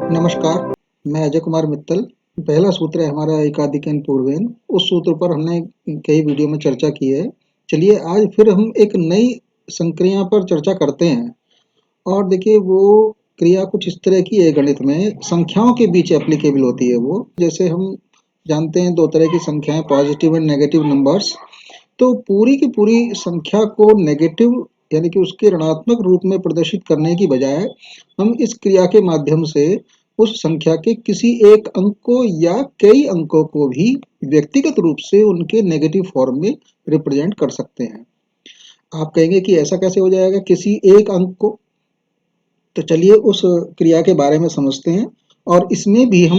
नमस्कार, मैं अजय कुमार मित्तल। पहला सूत्र है हमारा एकाधिकन पूर्वेन। उस सूत्र पर हमने कई वीडियो में चर्चा की है। चलिए आज फिर हम एक नई संक्रिया पर चर्चा करते हैं। और देखिए वो क्रिया कुछ इस तरह की है, गणित में संख्याओं के बीच एप्लीकेबल होती है वो। जैसे हम जानते हैं दो तरह की संख्याएं, पॉजिटिव एंड नेगेटिव नंबर्स। तो पूरी की पूरी संख्या को नेगेटिव यानी कि उसके ऋणात्मक रूप में प्रदर्शित करने की बजाय हम इस क्रिया के माध्यम से उस संख्या के किसी एक अंक को या कई अंकों को भी व्यक्तिगत रूप से उनके नेगेटिव फॉर्म में रिप्रेजेंट कर सकते हैं। आप कहेंगे कि ऐसा कैसे हो जाएगा किसी एक अंक को? तो चलिए उस क्रिया के बारे में समझते हैं। और इसमें भी हम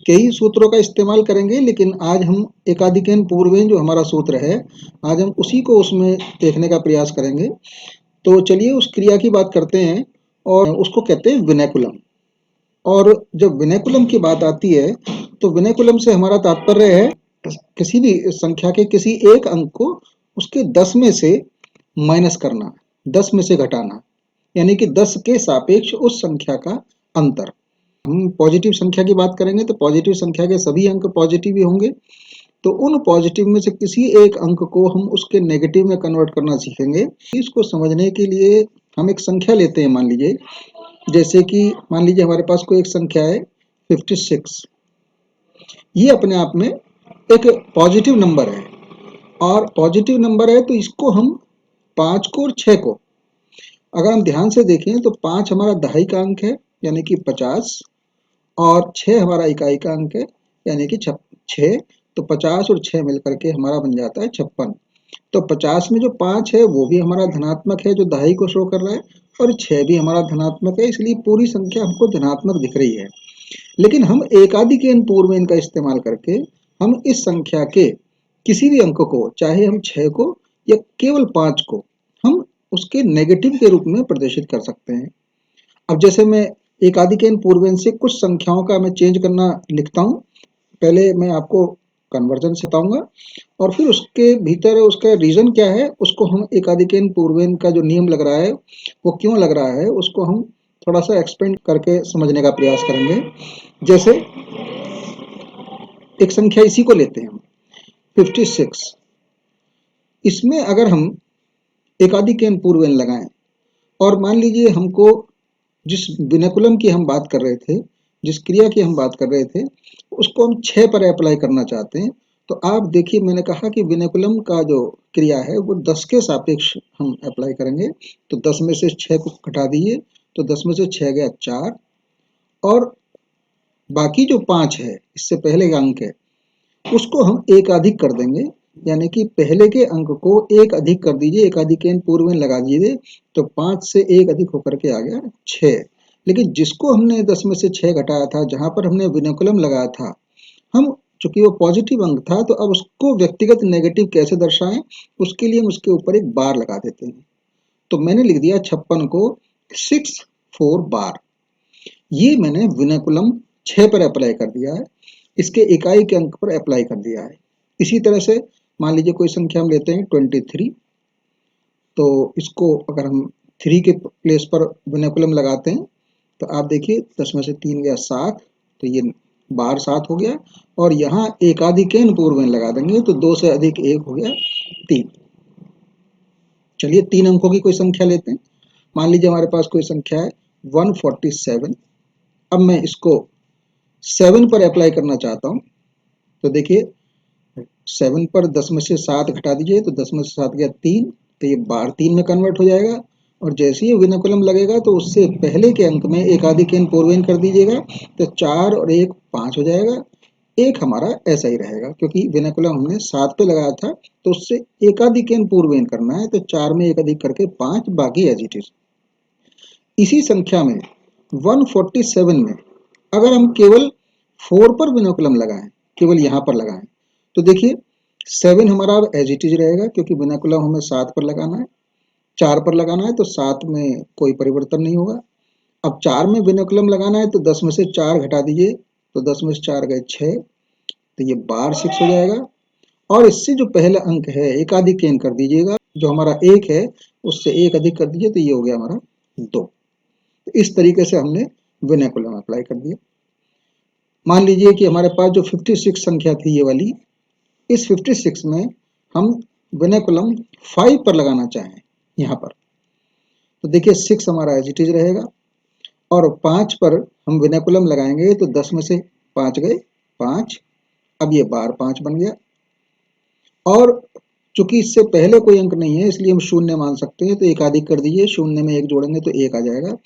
कई सूत्रों का इस्तेमाल करेंगे, लेकिन आज हम एकाधिकन पूर्वेन जो हमारा सूत्र है, आज हम उसी को उसमें देखने का प्रयास करेंगे। तो चलिए उस क्रिया की बात करते हैं और उसको कहते हैं विनयकुलम। और जब विनयकुलम की बात आती है तो विनयकुलम से हमारा तात्पर्य है किसी भी संख्या के किसी एक अंक को उसके 10 में से माइनस करना, 10 में से घटाना, यानी कि 10 के सापेक्ष उस संख्या का अंतर। हम पॉजिटिव संख्या की बात करेंगे तो पॉजिटिव संख्या के सभी अंक पॉजिटिव ही होंगे। तो उन पॉजिटिव में से किसी एक अंक को हम उसके नेगेटिव में कन्वर्ट करना सीखेंगे। इसको समझने के लिए हम एक संख्या लेते हैं। मान लीजिए, जैसे कि मान लीजिए हमारे पास कोई एक संख्या है 56। ये अपने आप में एक पॉजिटिव नंबर है। और पॉजिटिव नंबर है तो इसको हम 5 को और 6 को अगर हम ध्यान से देखें तो 5 हमारा दहाई का अंक है यानी कि 50, और 6 हमारा इकाई का अंक है यानी कि 6। तो 50 और 6 मिलकर के हमारा बन जाता है 56। तो 50 में जो 5 है वो भी हमारा धनात्मक है जो दहाई को शो कर रहा है, और 6 भी हमारा धनात्मक है, इसलिए पूरी संख्या हमको धनात्मक दिख रही है। लेकिन हम एकाधिकन पूर्वेन का इस्तेमाल करके हम इस संख्या के किसी भी अंक को, चाहे हम 6 को या केवल 5 को, हम उसके नेगेटिव के रूप में प्रदर्शित कर सकते हैं। अब जैसे मैं एकाधिकन पूर्वेन से कुछ संख्याओं का मैं चेंज करना लिखता हूँ। पहले मैं आपको कन्वर्जन सिखाऊंगा और फिर उसके भीतर उसका रीजन क्या है उसको हम एकाधिकन पूर्वेन का जो नियम लग रहा है वो क्यों लग रहा है उसको हम थोड़ा सा एक्सपेंड करके समझने का प्रयास करेंगे। जैसे एक संख्या इसी को लेते हैं हम 56। इसमें अगर हम एकाधिकन पूर्वेन लगाएं और मान लीजिए हमको जिस विनकुलम की हम बात कर रहे थे, जिस क्रिया की हम बात कर रहे थे, उसको हम 6 पर अप्लाई करना चाहते हैं। तो आप देखिए मैंने कहा कि विनकुलम का जो क्रिया है वो 10 के सापेक्ष हम अप्लाई करेंगे। तो 10 में से 6 को घटा दीजिए तो 10 में से 6 गया 4, और बाकी जो 5 है इससे पहले का अंक है उसको हम एक अधिक कर देंगे, यानी कि पहले के अंक को एक अधिक कर दीजिए, एकाधिकन पूर्व में लगा दीजिए। तो 5 से एक अधिक होकर के आ गया 6। लेकिन जिसको हमने 10 में से 6 घटाया था, जहां पर हमने विनकुलम लगाया था, हम चूंकि वो पॉजिटिव अंक था तो अब उसको व्यक्तिगत नेगेटिव कैसे दर्शाएं, उसके लिए हम उसके ऊपर एक बार लगा देते हैं। तो मैंने लिख दिया 56 को 6 4 बार। ये मैंने विनकुलम 6 पर अप्लाई कर दिया है, इसके इकाई के अंक पर अप्लाई कर दिया है। इसी तरह से मान लीजिए कोई संख्या हम लेते हैं 23। तो इसको अगर हम 3 के प्लेस पर विनकुलम लगाते हैं तो आप देखिए 10 में से 3 गया 7, तो ये बार 7 हो गया। और यहाँ एकाधिकन पूर्वेन लगा देंगे तो 2 से अधिक 1 हो गया 3। चलिए 3 अंकों की कोई संख्या लेते हैं। मान लीजिए हमारे पास कोई संख्या है 147। अब मैं इसको 7 पर अप्लाई करना चाहता हूँ। तो देखिए 7 पर 10 में से 7 घटा दीजिए तो 10 में से 7 गया 3, तो ये बार 3 में कन्वर्ट हो जाएगा। और जैसे ही विनकुलम लगेगा तो उससे पहले के अंक में एकाधिकन पूर्वेन कर दीजिएगा तो 4 और 1 5 हो जाएगा। एक हमारा ऐसा ही रहेगा क्योंकि विनकुलम हमने 7 पे लगाया था, तो उससे एकाधिकन पूर्वेन करना है तो 4 में एक अधिक करके 5, बाकी एज इट इज। इसी संख्या में 147 में अगर हम केवल 4 पर विनकुलम लगाएं, केवल यहाँ पर लगाएं, तो देखिए 7 हमारा अब एज इट इज रहेगा क्योंकि विनकुलम हमें 7 पर लगाना है। 4 पर लगाना है तो 7 में कोई परिवर्तन नहीं होगा। अब 4 में विनकुलम लगाना है तो 10 में से 4 घटा दीजिए तो 10 में से 4 गए 6, तो ये बार 6 हो जाएगा। और इससे जो पहला अंक है एकाधिकन कर दीजिएगा, जो हमारा 1 है उससे 1 अधिक कर दीजिए तो ये हो गया हमारा 2। तो इस तरीके से हमने विनयकुलम अप्लाई कर दिया। मान लीजिए कि हमारे पास जो 56 संख्या थी ये वाली, इस 56 में हम विनयकुलम 5 पर लगाना चाहें यहाँ पर, तो देखिए 6 हमारा एज इट इज रहेगा और 5 पर हम विनयकुलम लगाएंगे तो 10 में से 5 गए 5, अब ये बार 5 बन गया। और चूंकि इससे पहले कोई अंक नहीं है इसलिए हम शून्य मान सकते हैं, तो एक अधिक कर दीजिए, शून्य में एक जोड़ेंगे तो एक आ जाएगा,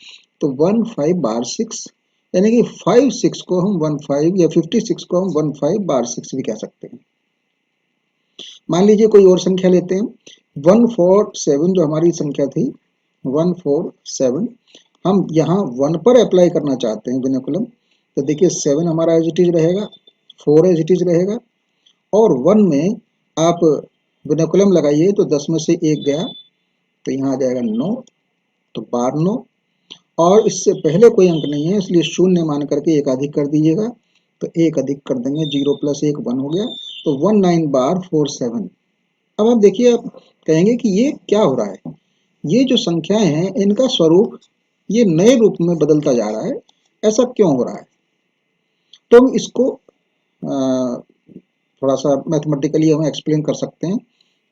तो 1 5 बार 6, यानी कि 5 6 को हम 1 5 या 56 को हम 1 5 बार 6 भी कह सकते हैं। मान लीजिए कोई और संख्या लेते हैं, 147 जो हमारी संख्या थी 147, हम यहाँ 1 पर अप्लाई करना चाहते हैं विनयकुलम, तो देखिए 7 हमारा एज इट इज रहेगा, 4 एज इट इज रहेगा और 1 में आप विनयकुलम लगाइए तो 10 में से 1 गया तो यहाँ आ जाएगा 9, तो बार 9, और इससे पहले कोई अंक नहीं है इसलिए शून्य मान करके एक अधिक कर दीजिएगा, तो एक अधिक कर देंगे, 0 + 1 1 हो गया, तो 19 बार 47। अब आप देखिए, आप कहेंगे कि ये क्या हो रहा है, ये जो संख्याएं हैं इनका स्वरूप ये नए रूप में बदलता जा रहा है, ऐसा क्यों हो रहा है? तो हम इसको थोड़ा सा मैथमेटिकली हम एक्सप्लेन कर सकते हैं।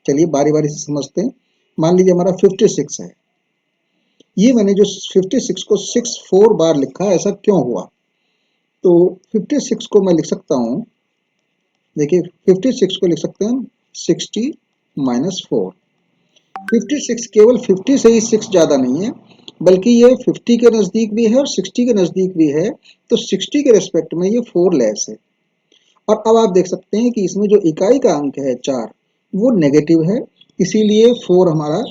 चलिए बारी बारी से समझते हैं। मान लीजिए हमारा 56 है, ये मैंने जो 56 को 6 4 बार लिखा, ऐसा क्यों हुआ? तो 56 को मैं लिख सकता हूँ, देखिए 56 को लिख सकते हैं 60 - 4। 56 केवल 50 से ही 6 ज़्यादा नहीं है, बल्कि ये 50 के नज़दीक भी है और 60 के नज़दीक भी है, तो 60 के रेस्पेक्ट में ये 4 लेस है। और अब आप देख सकते हैं कि इसमें जो इकाई का अंक है 4, वो नेगेटिव है, इसीलिए 4 हमारा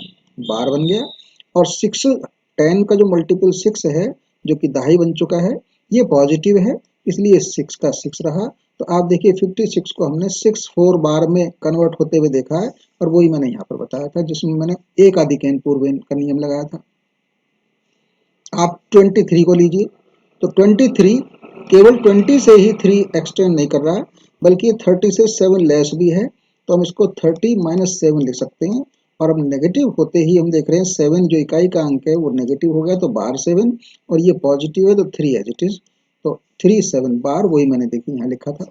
बार बन गया, और 6 10 का जो मल्टीपल 6 है जो कि दहाई बन चुका है, ये पॉजिटिव है, इसलिए 6 का 6 रहा। तो आप देखिए 56 को हमने 6 4 बार में कन्वर्ट होते हुए देखा है, और वही मैंने यहाँ पर बताया था जिसमें मैंने एक आदिकेन पूर्वेन का नियम लगाया था। आप 23 को लीजिए, तो 23 केवल 20 से ही 3 एक्सटेंड नहीं कर रहा है, बल्कि 30 से 7 लेस भी है, तो हम इसको 30 - 7 लिख सकते हैं। और अब नेगेटिव होते ही हम देख रहे हैं 7 जो इकाई का अंक है वो नेगेटिव हो गया, तो बार 7, और ये पॉजिटिव है तो 3 एज इट इज, तो 3 7 बार, वही मैंने देखिए यहाँ लिखा था।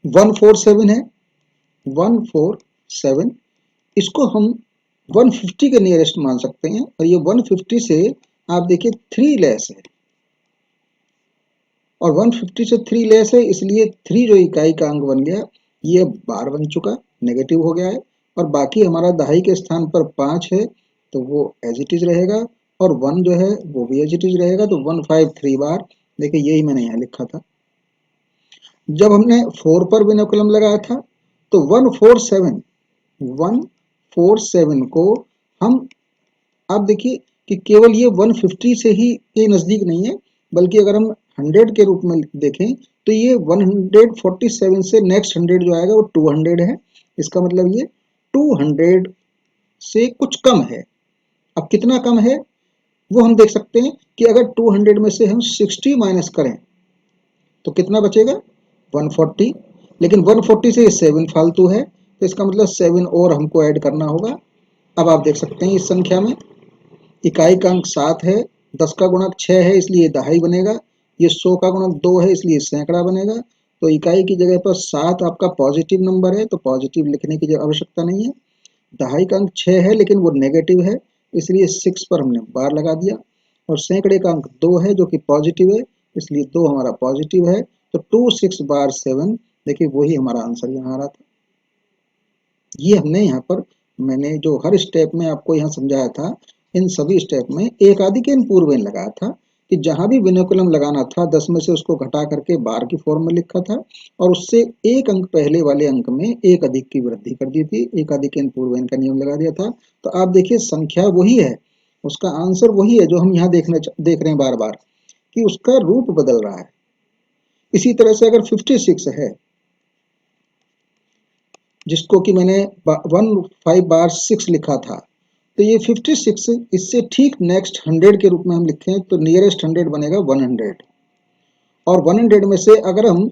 147 है, 147, इसको हम 150 के नियरेस्ट मान सकते हैं, और ये 150 से आप देखिए 3 लेस है, और 150 से 3 लेस है, इसलिए 3 जो इकाई का अंक बन गया ये बार बन चुका, नेगेटिव हो गया है, और बाकी हमारा दहाई के स्थान पर 5 है तो वो एज इट इज रहेगा, और 1 जो है वो भी एज इट इज रहेगा, तो 153 बार, देखिए यही मैंने यहाँ लिखा था। जब हमने 4 पर विनोकुलम लगाया था तो 147 को हम, आप देखिए कि केवल ये 150 से ही के नज़दीक नहीं है, बल्कि अगर हम 100 के रूप में देखें तो ये 147 से नेक्स्ट 100 जो आएगा वो 200 है, इसका मतलब ये 200 से कुछ कम है। अब कितना कम है वो हम देख सकते हैं कि अगर 200 में से हम 60 माइनस करें तो कितना बचेगा 140, लेकिन 140 से ये 7 फालतू है, तो इसका मतलब 7 और हमको ऐड करना होगा। अब आप देख सकते हैं इस संख्या में इकाई का अंक 7 है, 10 का गुणक 6 है इसलिए दहाई बनेगा, ये 100 का गुणक 2 है इसलिए सैकड़ा बनेगा, तो इकाई की जगह पर 7 आपका पॉजिटिव नंबर है तो पॉजिटिव लिखने की आवश्यकता नहीं है। दहाई का अंक 6 है लेकिन वो नेगेटिव है, इसलिए 6 पर हमने बार लगा दिया, और सैकड़े का अंक 2 है जो कि पॉजिटिव है, इसलिए 2 हमारा पॉजिटिव है, तो 2 6 बार 7, देखिए वही हमारा आंसर यहाँ आ रहा था। ये हमने यहाँ पर, मैंने जो हर स्टेप में आपको यहाँ समझाया था, इन सभी स्टेप में एक आदिकेन पूर्वेन लगाया था कि जहां भी विनोकुलम लगाना था 10 में से उसको घटा करके बार की फॉर्म में लिखा था, और उससे एक अंक पहले वाले अंक में एक अधिक की वृद्धि कर दी थी, एक आदिकेन पूर्वेन का नियम लगा दिया था। तो आप देखिए संख्या वही है, उसका आंसर वही है जो हम यहाँ देख रहे हैं बार बार कि उसका रूप बदल रहा है। इसी तरह से अगर 56 है जिसको कि मैंने 15 बार 6 लिखा था, तो ये 56 इससे ठीक नेक्स्ट 100 के रूप में हम लिखें तो नियरेस्ट 100 बनेगा 100, और 100 में से अगर हम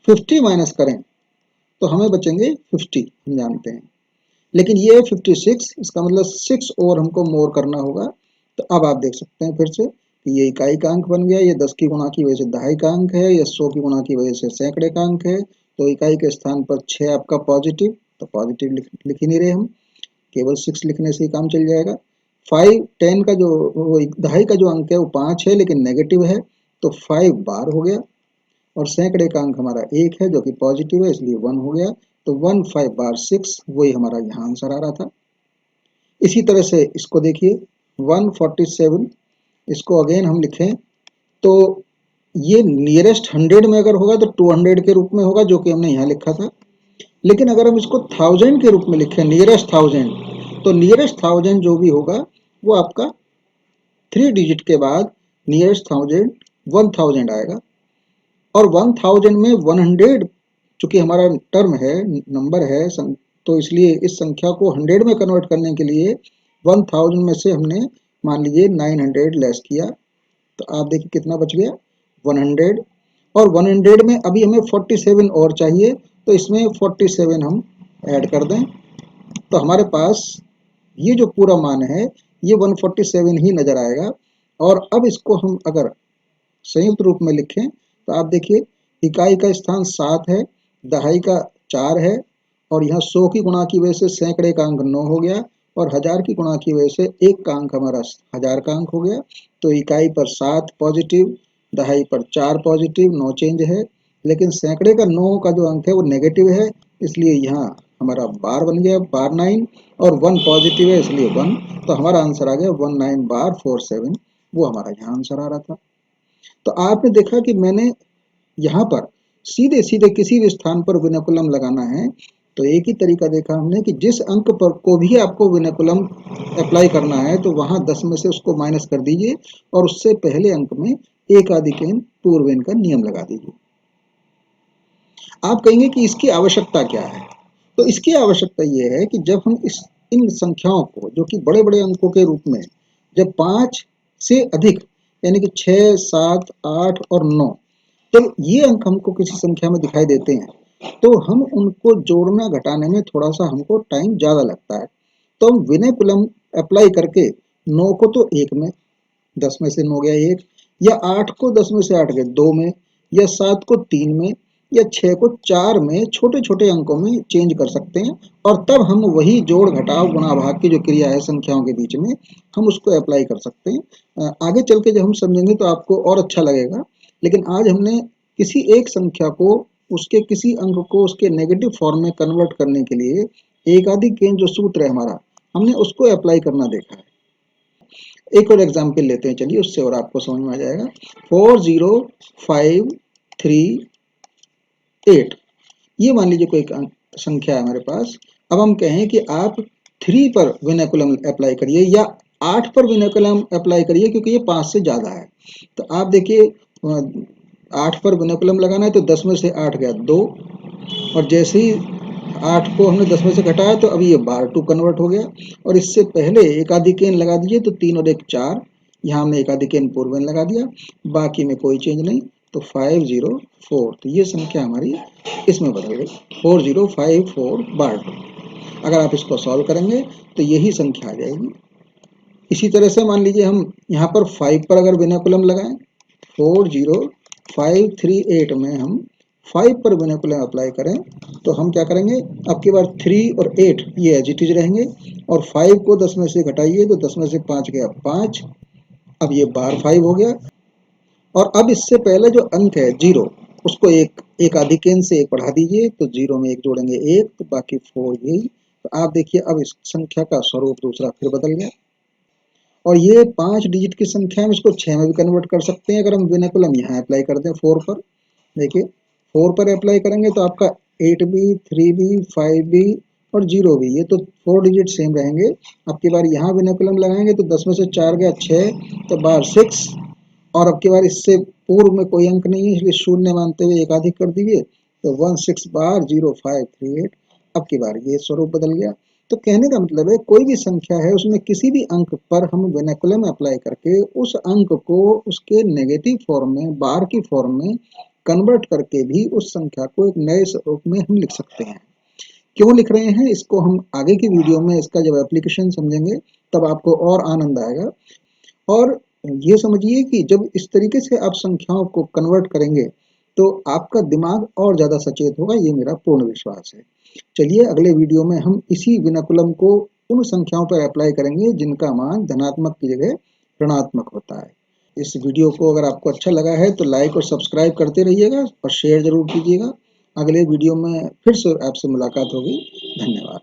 50 माइनस करें तो हमें बचेंगे 50, हम जानते हैं, लेकिन ये 56, इसका मतलब 6 और हमको मोर करना होगा। तो अब आप देख सकते हैं फिर से ये इकाई का अंक बन गया, ये 10 की गुणा की वजह से दहाई का अंक है, ये 100 की गुणा की वजह से सैकड़े का अंक है। तो इकाई के स्थान पर 6 आपका पॉजिटिव, तो पॉजिटिव लिख ही नहीं रहे हम, केवल 6 लिखने से ही काम चल जाएगा। 5 10 का जो वो दहाई का जो अंक है वो 5 है लेकिन नेगेटिव है, तो 5 बार हो गया। और सैकड़े का अंक हमारा 1 है जो कि पॉजिटिव है, इसलिए 1 हो गया। तो 1 5 बार 6, वही हमारा यहाँ आंसर आ रहा था। इसी तरह से इसको देखिए 147, इसको अगेन हम लिखें तो ये नियरेस्ट 100 में अगर होगा तो 200 के रूप में होगा, जो कि हमने यहाँ लिखा था। लेकिन अगर हम इसको 1000 के रूप में लिखें, नियरेस्ट 1000, तो नियरेस्ट 1000 जो भी होगा वो आपका 3 डिजिट के बाद नियरेस्ट 1000 1000 आएगा। और 1000 में 100 चूंकि हमारा टर्म है, नंबर है, तो इसलिए इस संख्या को 100 में कन्वर्ट करने के लिए 1000 में से हमने मान लीजिए 900 लेस किया, तो आप देखिए कितना बच गया 100। और 100 में अभी हमें 47 और चाहिए, तो इसमें 47 हम ऐड कर दें, तो हमारे पास ये जो पूरा मान है ये 147 ही नजर आएगा। और अब इसको हम अगर संयुक्त रूप में लिखें तो आप देखिए इकाई का स्थान 7 है, दहाई का 4 है, और यहाँ 100 की गुणा की वजह से सैकड़े का अंक 9 हो गया, और 1000 की गुणा की वजह से 1 का अंक हमारा 1000 का अंक हो गया। तो इकाई पर 7 पॉजिटिव, दहाई पर 4 पॉजिटिव, नो चेंज है। लेकिन सैकड़े का 9 का जो अंक है वो नेगेटिव है, इसलिए यहाँ हमारा बार बन गया बार 9, और 1 पॉजिटिव है इसलिए 1। तो हमारा आंसर आ गया 19 बार 47, वो हमारा यहाँ आंसर आ रहा था। तो आपने देखा कि मैंने यहाँ पर सीधे सीधे किसी भी स्थान पर विनकुलम लगाना है, तो एक ही तरीका देखा हमने कि जिस अंक पर को भी आपको विनकुलम अप्लाई करना है तो वहां 10 में से उसको माइनस कर दीजिए, और उससे पहले अंक में एकाधिकेन पूर्वेन का नियम लगा दीजिए। आप कहेंगे कि इसकी आवश्यकता क्या है? तो इसकी आवश्यकता यह है कि जब हम इन संख्याओं को, जो कि बड़े बड़े अंकों के रूप में, जब 5 से अधिक यानी कि 6 7 8 और 9, जब ये अंक हमको किसी संख्या में दिखाई देते हैं तो हम उनको जोड़ना घटाने में थोड़ा सा हमको टाइम ज़्यादा लगता है। तो हम विनयकुलम अप्लाई करके 9 को तो 1 में, 10 में से 9 गया 1, या 8 को 10 में से 8 गए 2 में, या 7 को 3 में, या 6 को 4 में, छोटे छोटे अंकों में चेंज कर सकते हैं। और तब हम वही जोड़ घटाव गुणा भाग की जो क्रिया है संख्याओं के बीच में, हम उसको अप्लाई कर सकते हैं। आगे चल के जब हम समझेंगे तो आपको और अच्छा लगेगा। लेकिन आज हमने किसी एक संख्या को, उसके किसी अंक को उसके नेगेटिव फॉर्म में कन्वर्ट करने के लिए एकाधिकेन जो सूत्र है हमारा, हमने उसको अप्लाई करना देखा है। एक और एग्जाम्पल लेते हैं, चलिए, उससे और आपको समझ में आ जाएगा। 40538, ये मान लीजिए कोई संख्या है हमारे पास। अब हम कहें कि आप 3 पर विनकुलम अप्लाई करिए या 8 पर विनकुलम अप्लाई करिए, क्योंकि ये 5 से ज्यादा है। तो आप देखिए 8 पर विनकुलम लगाना है तो 10 में से 8 गया 2, और जैसे ही 8 को हमने 10 में से घटाया तो अभी ये बार 2 कन्वर्ट हो गया। और इससे पहले एकाधिकेन लगा दीजिए तो 3 और 1 4, यहाँ हमने एकाधिकेन पूर्वेन लगा दिया, बाकी में कोई चेंज नहीं। तो 504, तो ये संख्या हमारी इसमें बदल गई, 4054 बार 2। अगर आप इसको सॉल्व करेंगे तो यही संख्या आ जाएगी। इसी तरह से मान लीजिए हम यहाँ पर 5 पर अगर विनकुलम लगाएं, 40538 में हम 5 पर विनकुलम अप्लाई करें तो हम क्या करेंगे, अब की बार 3 और 8 ये एज इट इज रहेंगे, और 5 को 10 में से घटाइए तो 10 में से 5 गया 5, अब ये बार 5 हो गया। और अब इससे पहले जो अंक है 0, उसको एक आधिकेन से 1 बढ़ा दीजिए, तो 0 में 1 जोड़ेंगे 1, तो बाकी 4 यही। तो आप देखिए अब इस संख्या का स्वरूप दूसरा फिर बदल गया। और ये 5 डिजिट की संख्या है, इसको 6 में भी कन्वर्ट कर सकते हैं अगर हम विनकुलम यहाँ अप्लाई कर दें 4 पर। देखिए 4 पर अप्लाई करेंगे तो आपका 8b 3b 5b और 0b, ये तो 4 डिजिट सेम रहेंगे। अब की बार यहाँ विनकुलम लगाएंगे तो 10 में से 4 गया 6, तो बार 6, और अब की बार इससे पूर्व में कोई अंक नहीं है इसलिए शून्य मानते हुए एकाधिक कर दीजिए, तो 16 बार 0538। अब की बार ये स्वरूप बदल गया। तो कहने का मतलब है कोई भी संख्या है उसमें किसी भी अंक पर हम विनकुलम अप्लाई करके उस अंक को उसके नेगेटिव फॉर्म में, बार की फॉर्म में कन्वर्ट करके भी उस संख्या को एक नए स्वरूप में हम लिख सकते हैं। क्यों लिख रहे हैं इसको हम आगे की वीडियो में, इसका जब एप्लीकेशन समझेंगे तब आपको और आनंद आएगा। और ये समझिए कि जब इस तरीके से आप संख्याओं को कन्वर्ट करेंगे, तो आपका दिमाग और ज़्यादा सचेत होगा, ये मेरा पूर्ण विश्वास है। चलिए अगले वीडियो में हम इसी विनकुलम को उन संख्याओं पर अप्लाई करेंगे जिनका मान धनात्मक की जगह ऋणात्मक होता है। इस वीडियो को अगर आपको अच्छा लगा है तो लाइक और सब्सक्राइब करते रहिएगा और शेयर ज़रूर कीजिएगा। अगले वीडियो में फिर से आपसे मुलाकात होगी। धन्यवाद।